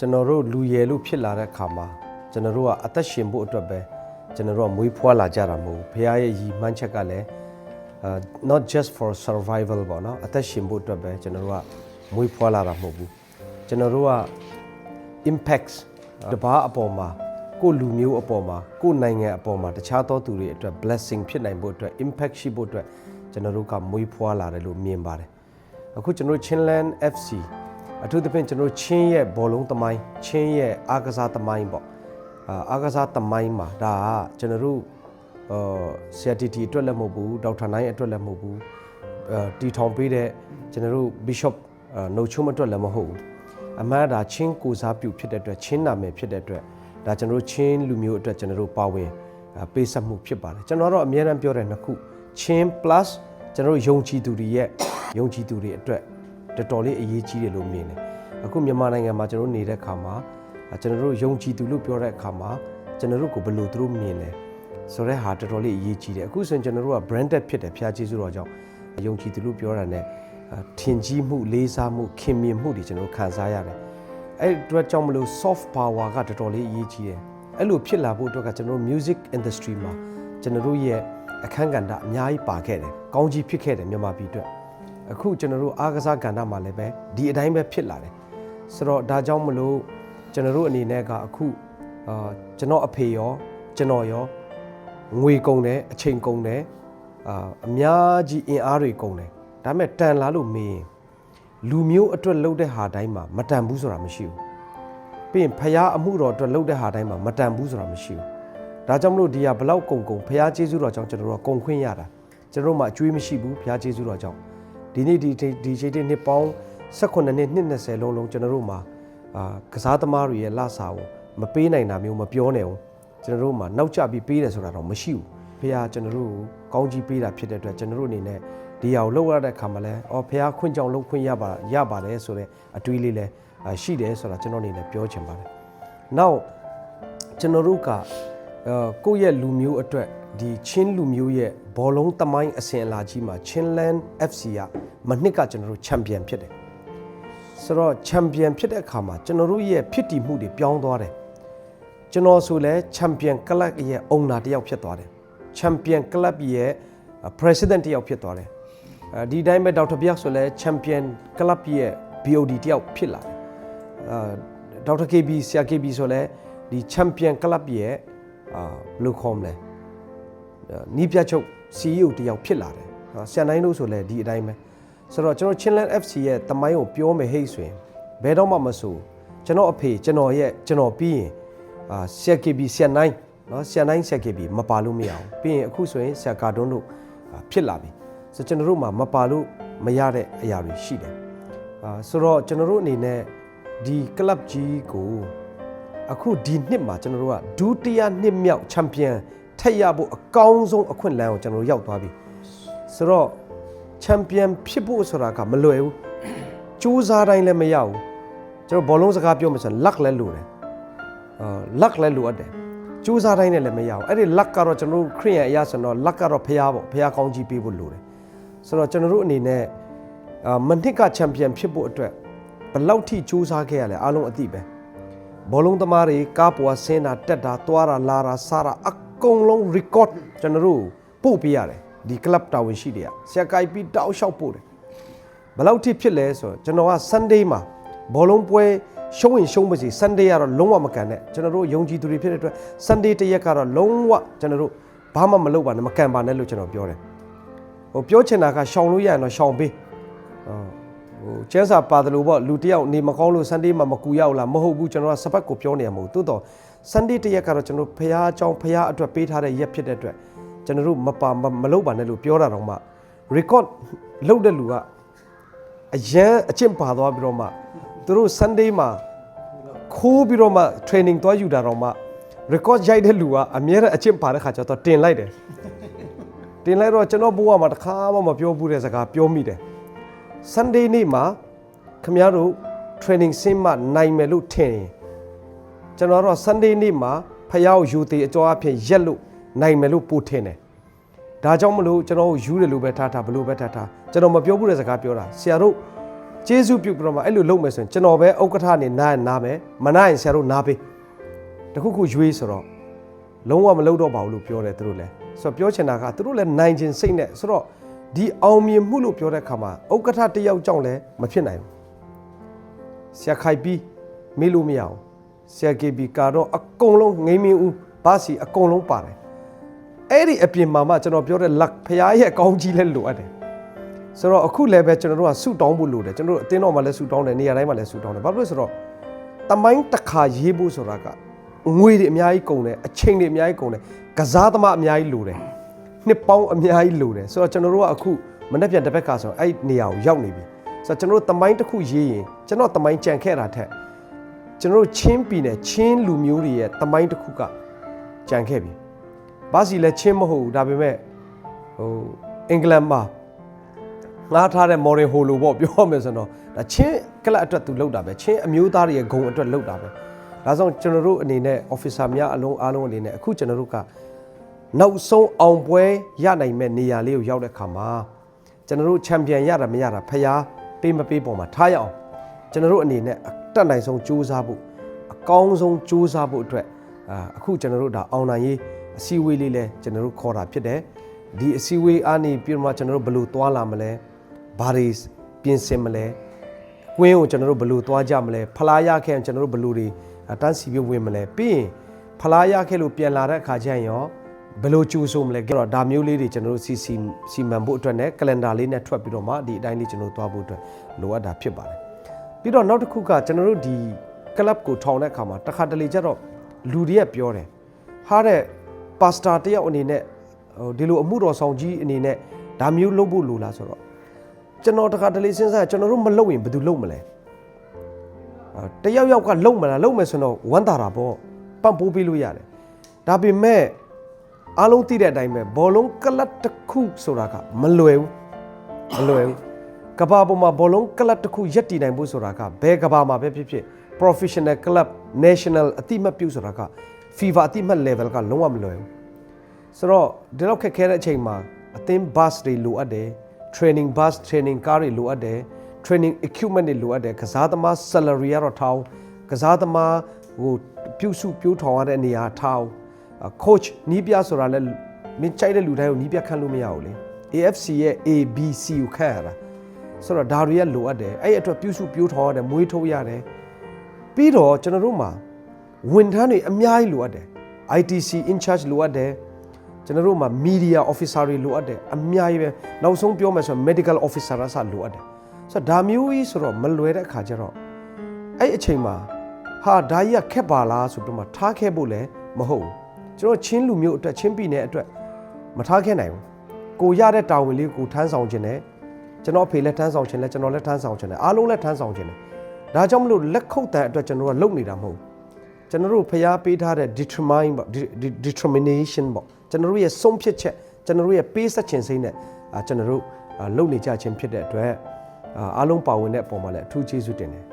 ကျွန်တော်တို့လူရည်လို့ဖြစ်လာတဲ့အခါမှာကျွန်တော်တို့ကအသက်ရှင်ဖို့အတွက်ပဲကျွန်တော်တို့ကမွေးဖွားလာကြတာမဟုတ်ဘူးဖခင်ရဲ့ရည်မှန်းချက်ကလည်းnot just for survival ပေါ့နော်အသက်ရှင်ဖို့အတွက်ပဲကျွန်တော်တို့ကမွေးဖွားလာတာမဟုတ်ဘူးကျွန်တော်တို့က impacts တပါးအပေါ်မှာကိုလူမျိုးအပေါ်မှာကိုနိုင်ငံအပေါ်မှာတခြားသောသူတွေအတွက် blessing ဖြစ်နိုင်ဖို့အတွက် impact ရှိဖို့အတွက်ကျွန်တော်တို့ကမွေးဖွားလာတယ်လို့မြင်ပါတယ်အခုကျွန်တော် Chinland FC အထူးသဖြင့်ကျွန်တော်ချင်းရဲ့ဘောလုံးသမိုင်းချင်းရဲ့အားကစားသမိုင်းပေါ့အားကစားသမိုင်းမှာဒါကကျွန်တော်တို့CRTT အတွက်လည်းမဟုတ်ဘူးဒေါက်တာနိုင်အတွက်လည်းမဟုတ်ဘူးတီထောင်ပေးတဲ့ကျွန်တော်တို့ Bishop နှုတ်ချုံအတွက်လည်းမဟုတ်ဘူးအမှန်ဒါချင်းကိုစားပြုဖြစ်တဲ့အတွက်ချင်းနာမည်ဖြစ်တဲ့အတွက်ဒါကျွန်တော်တို့ချင်းလူမျိုးအတွက်ကျွန်တော်တို့ပါဝင်ပေးဆက်မှုဖြစ်ပါတယ်ကျွန်တော်တို့အများအားပြောတဲ့နှစ်ခုချင်း plus ကျွန်တော်တို့ယုံကြည်သူတွေရဲ့ယုံကြည်သူတွေအတွက်တော်တော်လေးအရေးကြီးတယ်လို့မြင်တယ်အခုမြန်မာနိုင်ငံမှာကျွန်တော်တို့နေတဲ့အခါမှာကျွန်တော်တို့ယုံကြည်သူလို့ပြောတဲ့အခါမှာကျွန်တော်တို့ကိုဘယ်လိုသူတို့မြင်လဲဆိုတဲ့ဟာတော်တော်လေးအရေးကြီးတယ်အခုဆိုရင်ကျွန်တော်တို့က branded ဖြစ်တယ်ဖျားကျေးဇူးတော်ကြောင့်ယုံကြည်သူလို့ပြောတာ ਨੇ ထင်ကြီးမှုလေးစားမှုခင်မင်မှုတွေကျွန်တော်ခံစားရတယ်အဲ့အတွက်ကြောင့်မလို့ soft power ကတော်တော်လေးအရေးကြီးတယ်အဲ့လိုဖြစ်လာဖို့အတွက်ကကျွန်တော်တို့ music industry မှာကျွန်တော်တို့ရဲ့အခန်းကဏ္ဍအများကြီးပါခဲ့တယ်ကောင်းကြီးဖြစ်ခဲ့တယ်မြန်မာပြည်အတွက်အခုကျွန်တော်တို့အားကစားကဏ္ဍမှာလည်းပဲဒီအတိုင်းပဲဖြစ်လာတယ်ဆိုတော့ဒါကြောင့်မလို့ကျွန်တော်တို့အနေနဲ့ကအခုကျွန်တော်အဖေရောကျွန်တော်ရောငွေကုန်တယ်အချိန်ကုန်တယ်အများကြီးအင်အားတွေကုန်တယ်ဒါပေမဲ့တန်လာလို့မေးရင်လူမျိုးအတွက်လှုပ်တဲ့ဟာတိုင်းမှာမတန်ဘူးဆိုတာမရှိဘူးပြီးရင်ဖျားအမှုတော်အတွက်လှုပ်တဲ့ဟာတိုင်းမှာမတန်ဘူးဆိုတာမရှိဘူးဒါကြောင့်မလို့ဒီဟာဘလောက်ကုန်ဖျားကျေးဇူးတော်ကြောင့်ကျွန်တော်တို့ကကုန်ခွင့်ရတာကျွန်တော်တို့မှအကျွေးမရှိဘူးဖျားကျေးဇူးတော်ကြောင့်ဒီနေ့ဒီချိန်တွေနှစ်ပေါင်း18နှစ်20လုံးကျွန်တော်တို့မှာကစားသမားတွေရဲ့လစာကိုမပေးနိုင်တာမျိုးမပြောနိုင်ဘူးကျွန်တော်တို့မှာနောက်ကျပြီးပေးတယ်ဆိုတာတော့မရှိဘူးဖခင်ကျွန်တော်တို့ကိုကောင်းကြီးပေးတာဖြစ်တဲ့အတွက်ကျွန်တော်တို့အနေနဲ့ဒီဟာကိုလှုပ်ရတဲ့အခါမှာလဲဖခင်ခွင့်ကြောင့်လှုပ်ခွင့်ရပါတယ်ဆိုတဲ့အတွေးလေးလဲရှိတယ်ဆိုတာကျွန်တော်အနေနဲ့ပြောချင်ပါတယ်နောက်ကျွန်တော်တို့ကကိုယ့်ရဲ့လူမျိုးအတွက်ဒီချင်းလူမျိုးရဲ့ဘောလုံးသမိုင်းအစဉ်အလာကြီးမှာ Chinland FC ကမနှစ်ကကျွန်တော်တို့ချန်ပီယံဖြစ်တယ်ဆိုတော့ချန်ပီယံဖြစ်တဲ့အခါမှာကျွန်တော်တို့ရဲ့ဖြစ်တည်မှုတွေပြောင်းသွားတယ်ကျွန်တော်ဆိုလဲချန်ပီယံကလပ်ရဲ့အုံနာတစ်ယောက်ဖြစ်သွားတယ်ချန်ပီယံကလပ်ရဲ့ president တစ်ယောက်ဖြစ်သွားတယ်ဒီတိုင်းပဲဒေါက်တာပြတ်ဆိုလဲချန်ပီယံကလပ်ရဲ့ BOD တစ်ယောက်ဖြစ်လာတယ်ဒေါက်တာ KB ဆရာ KB ဆိုလဲဒီချန်ပီယံကလပ်ရဲ့ဘယ်လိုခေါ်မလဲနီးပြချုပ် CEO တယောက်ဖြစ်လာတယ်ဆရာနိုင်လို့ဆိုလဲဒီအတိုင်းပဲဆိုတော့ကျွန်တော် Chinland FC ရဲ့တမိုင်းကိုပြောမယ်ဟိတ်ဆိုရင်ဘယ်တော့မှမဆိုကျွန်တော်အဖေကျွန်တော်ပြီးရင်ဆရာ KB ဆရာနိုင်နော်ဆရာနိုင်ဆရာ KB မပါလို့မရအောင်ပြီးရင်အခုဆိုရင်ဆရာကာတွန်းတို့ဖြစ်လာပြီဆိုကျွန်တော်တို့မှာမပါလို့မရတဲ့အရာတွေရှိတယ်ဆိုတော့ကျွန်တော်တို့အနေနဲ့ဒီ club ကြီးကိုအခုဒီနှစ်မှာကျွန်တော်တို့ကဒုတိယနှစ်မြောက်ချန်ပီယံထက်ရဖို့အကောင်းဆုံးအခွင့်အလမ်းကိုကျွန်တော်တို့ရောက်သွားပြီဆိုတော့ချန်ပီယံဖြစ်ဖို့ဆိုတာကမလွယ်ဘူးစူးစမ်းတိုင်းလည်းမရဘူးကျွန်တော်ဘောလုံးစကားပြောမှဆို luck လည်းလိုတယ်luck လည်းလိုအပ်တယ်စူးစမ်းတိုင်းနဲ့လည်းမရဘူးအဲ့ဒီ luck ကတော့ကျွန်တော်တို့ခရစ်ယာန်အရာဆိုတော့ luck ကတော့ဖရားပေါ့ဖရားကောင်းကြီးပေးဖို့လိုတယ်ဆိုတော့ကျွန်တော်တို့အနေနဲ့မနှစ်ကချန်ပီယံဖြစ်ဖို့အတွက်ဘယ်လောက်ထိစူးစမ်းခဲ့ရလဲအားလုံးအသိပဲဘောလုံးသမားတွေကားပေါ်ဆင်းတာတက်တာသွားတာလာတာစားတာအကုန်လုံး record ကျွန်တော်တို့ပို့ပေးရတယ်ဒီ club တာဝန်ရှိတွေကဆရာကိုက်ပြီးတောက်လျှောက်ပို့တယ်ဘယ်လောက်ထိဖြစ်လဲဆိုတော့ကျွန်တော်က Sunday မှာဘောလုံးပွဲရှုံးရင်ရှုံးပါစေ Sunday ကတော့လုံးဝမကန်နဲ့ကျွန်တော်တို့ယုံကြည်သူတွေဖြစ်တဲ့အတွက် Sunday တစ်ရက်ကတော့လုံးဝကျွန်တော်တို့ဘာမှမလုပ်ပါနဲ့မကန်ပါနဲ့လို့ကျွန်တော်ပြောတယ်ပြောချင်တာကရှောင်လို့ရရင်တော့ရှောင်ပေးကျန်းစာပါတယ်လို့ပေါ့လူတယောက်နေမကောင်းလို့ Sunday မှာမကူရောက်လားမဟုတ်ဘူးကျွန်တော်ကစပတ်ကိုပြောနေရမဟုတ်တိုးတော့ Sunday တစ်ရက်ကတော့ကျွန်တော်ဖရားအကြောင်းဖရားအတွက်ပေးထားတဲ့ရက်ဖြစ်တဲ့အတွက်ကျွန်တော်တို့မလုပ်ပါနဲ့လို့ပြောတာတော့မှ record လုပ်တဲ့လူကအရန်အကျင့်ပါသွားပြီးတော့မှသူတို့ Sunday မှာခိုးပြီးတော့မှ training သွားယူတာတော့မှ record ရိုက်တဲ့လူကအများနဲ့အကျင့်ပါတဲ့ခါကျတော့တင်လိုက်တယ်တင်လိုက်တော့ကျွန်တော်ဘိုးကမှတစ်ခါမှမပြောဘူးတဲ့စကားပြောမိတယ် Sunday နေ့မှာခင်ဗျားတို့ training ဆင်းမှနိုင်မယ်လို့ထင်ရင်ကျွန်တော်တော့ Sunday နေ့မှာဖယားကိုယူသေးအကြောအဖြစ်ရက်လို့နိုင်မယ်လို့ပို့ထင်တယ်ဒါကြောင့်မလို့ကျွန်တော်ယူတယ်လို့ပဲထားဘလို့ပဲထားကျွန်တော်မပြောဘူးတဲ့စကားပြောတာဆရာတို့ ကျေးဇူးပြုပြီးတော့မှအဲ့လိုလုပ်မယ်ဆိုရင်ကျွန်တော်ပဲဥက္ကဋ္ဌနေနားမယ်မနာရင်ဆရာတို့နားပေးတခုခုရွေးဆိုတော့လုံးဝမလုပ်တော့ပါဘူးလို့ပြောတယ်သူတို့လည်းဆိုတော့ပြောချင်တာကသူတို့လည်းနိုင်ခြင်းစိတ်နဲ့ဆိုတော့ဒီအောင်မြင်မှုလို့ပြောတဲ့အခါမှာဥက္ကဋ္ဌတယောက်ကြောင့်လည်းမဖြစ်နိုင်ဘူးဆရာခိုင်ပြီးမေးလို့မရအောင်ဆရာကေဘီကတော့အကုန်လုံးငိမ့်မင်းဦးဘာစီအကုန်လုံးပါတယ်အဲ့ဒီအပြင်မှာမှကျွန်တော်ပြောတဲ့လက်ဖရားရဲ့အကောင်းကြီးလည်းလိုအပ်တယ်ဆိုတော့အခုလည်းပဲကျွန်တော်တို့ကဆူတောင်းဖို့လိုတယ်ကျွန်တော်တို့အတင်းတော်မှာလည်းဆူတောင်းတယ်နေရာတိုင်းမှာလည်းဆူတောင်းတယ်ဘာဖြစ်လို့ဆိုတော့တမိုင်းတစ်ခါရေးဖို့ဆိုတာကငွေတွေအများကြီးကုန်တယ်အချိန်တွေအများကြီးကုန်တယ်ကစားသမားအများကြီးလိုတယ်နှစ်ပေါင်းအများကြီးလိုတယ်ဆိုတော့ကျွန်တော်တို့ကအခုမနေ့ပြန်တစ်ပတ်ခါဆိုအဲ့နေရာကိုရောက်နေပြီဆိုတော့ကျွန်တော်တို့တမိုင်းတစ်ခုရေးရင်ကျွန်တော်တမိုင်းကြံခဲ့တာထက်ကျွန်တော်တို့ချင်းပြည်နယ်ချင်းလူမျိုးတွေရဲ့တမိုင်းတစ်ခုကကြံခဲ့ပြီဘာစီလဲချင်းမဟုတ်ဘူးဒါပေမဲ့ဟိုအင်္ဂလန်မှာငားထားတဲ့ modern holo ပေါ့ပြောမယ်ဆိုတော့ဒါချင်းကလပ်အတွက်သူလောက်တာပဲချင်းအမျိုးသားတွေရဲ့ဂုံအတွက်လောက်တာပဲဒါကြောင့်ကျွန်တော်တို့အနေနဲ့ officer များအားလုံးအနေနဲ့အခုကျွန်တော်တို့ကနောက်ဆုံးအောင်ပွဲရနိုင်မဲ့နေရာလေးကိုရောက်တဲ့ခါမှာကျွန်တော်တို့ champion ရတာမရတာဖျားပေးမပေးပေါ်မှာထားရအောင်ကျွန်တော်တို့အနေနဲ့အတက်နိုင်ဆုံးကြိုးစားဖို့အကောင်းဆုံးကြိုးစားဖို့အတွက်အခုကျွန်တော်တို့ဒါအောင်နိုင်ရေးအစည်းအဝေးလေးလဲကျွန်တော်တို့ခေါ်တာဖြစ်တယ်ဒီအစည်းအဝေးအားနေပြီးတော့ကျွန်တော်တို့ဘယ်လိုသွားလာမလဲဘာတွေပြင်ဆင်မလဲကွင်းကိုကျွန်တော်တို့ဘယ်လိုသွားကြမလဲဖလားရခဲ့ကျွန်တော်တို့ဘယ်လိုတွေတန်းစီပြဝင်မလဲပြီးရင်ဖလားရခဲ့လို့ပြန်လာတဲ့အခါကျရင်ရောဘယ်လိုကြိုးဆိုမလဲကြတော့ဒါမျိုးလေးတွေကျွန်တော်တို့စီမံဖို့အတွက်နဲ့ကလန်ဒါလေးနဲ့ထွက်ပြီးတော့မှဒီအတိုင်းလေးကျွန်တော်တို့သွားဖို့အတွက်လိုအပ်တာဖြစ်ပါတယ်ပြီးတော့နောက်တစ်ခုကကျွန်တော်တို့ဒီကလပ်ကိုထောင်တဲ့အခါမှာတစ်ခါတလေကျတော့လူတွေကပြောတယ်ဟာတဲ့ပါစတာတယောက်အနေနဲ့ဒီလိုအမှုတော်ဆောင်ကြီးအနေနဲ့ဒါမျိုးလုပ်ဖို့လိုလားဆိုတော့ကျွန်တော်တခါတလေစဉ်းစားကျွန်တော်တို့မလုပ်ရင်ဘယ်သူလုပ်မလဲတယောက်ကလုပ်မလားလုပ်မယ်ဆိုတော့ဝမ်းသာတာပေါ့ပံ့ပိုးပေးလို့ရတယ်ဒါပေမဲ့အားလုံးသိတဲ့အတိုင်းပဲဘောလုံးကလပ်တစ်ခုဆိုတာကမလွယ်ဘူးကဘာပေါ်မှာဘောလုံးကလပ်တစ်ခုရက်တည်နိုင်ဖို့ဆိုတာကဘယ်ကဘာမှာပဲဖြစ်ဖြစ် professional club national အတိမတ်ပြုဆိုတာက FIFA အတိမတ် level ကလုံးဝမလွယ်ဘူးဆိုတော့ဒီလောက်ခက်ခဲတဲ့အချိန်မှာအသင်း bus တွေလိုအပ်တယ် training bus training car တွေလိုအပ်တယ် training equipment တွေလိုအပ်တယ်ကစားသမား salary ရတော့ထောင်းကစားသမားဟိုပြုစုပြိုးထောင်ရတဲ့နေရာထောင်း coach နီးပြဆိုတာလဲမင်းကြိုက်တဲ့လူတိုင်းကိုနီးပြခန့်လို့မရဘူးလေ AFC ရဲ့ ABC ကိုခန့်ရတာဆိုတော့ဒါတွေကလိုအပ်တယ်အဲ့အတွက်ပြုစုပြိုးထောင်ရတယ်မွေးထုတ်ရတယ်ပြီးတော့ကျွန်တော်တို့မှာဝန်ထမ်းတွေအများကြီးလိုအပ်တယ် ITC in charge လိုအပ်တယ်ကျွန်တော်တို့မှာ media officer တွေလိုအပ်တယ်အများကြီးပဲနောက်ဆုံးပြောမယ်ဆိုရင် medical officer ဆာလိုအပ်တယ်ဆိုတော့ဒါမျိုးကြီးဆိုတော့မလွယ်တဲ့အခါကျတော့အဲ့အချိန်မှာဟာဒါကြီးကခက်ပါလားဆိုပြီးမှထားခဲ့ဖို့လည်းမဟုတ်ဘူးကျွန်တော်ချင်းလူမျိုးအတွက်ချင်းပြည်နယ်အတွက်မထားခဲ့နိုင်ဘူးကိုရတဲ့တာဝန်လေးကိုထမ်းဆောင်ခြင်းနဲ့ကျွန်တော်အဖေလည်းထမ်းဆောင်ခြင်းနဲ့ကျွန်တော်လည်းထမ်းဆောင်ခြင်းနဲ့အားလုံးလည်းထမ်းဆောင်ခြင်းနဲ့ဒါကြောင့်မလို့လက်ခုပ်တန်အတွက်ကျွန်တော်ကလုပ်နေတာမဟုတ်ကျွန်တော်တို့ဖျားပေးထားတဲ့ determination ပေါ့ကျွန်တော်တို့ရဲ့ဆုံးဖြတ်ချက်ကျွန်တော်တို့ရဲ့ပေးဆက်ခြင်းစိတ်နဲ့ကျွန်တော်တို့လုပ်နေကြခြင်းဖြစ်တဲ့အတွက်အားလုံးပါဝင်တဲ့အပေါ်မှာလည်းအထူးကျေးဇူးတင်တယ်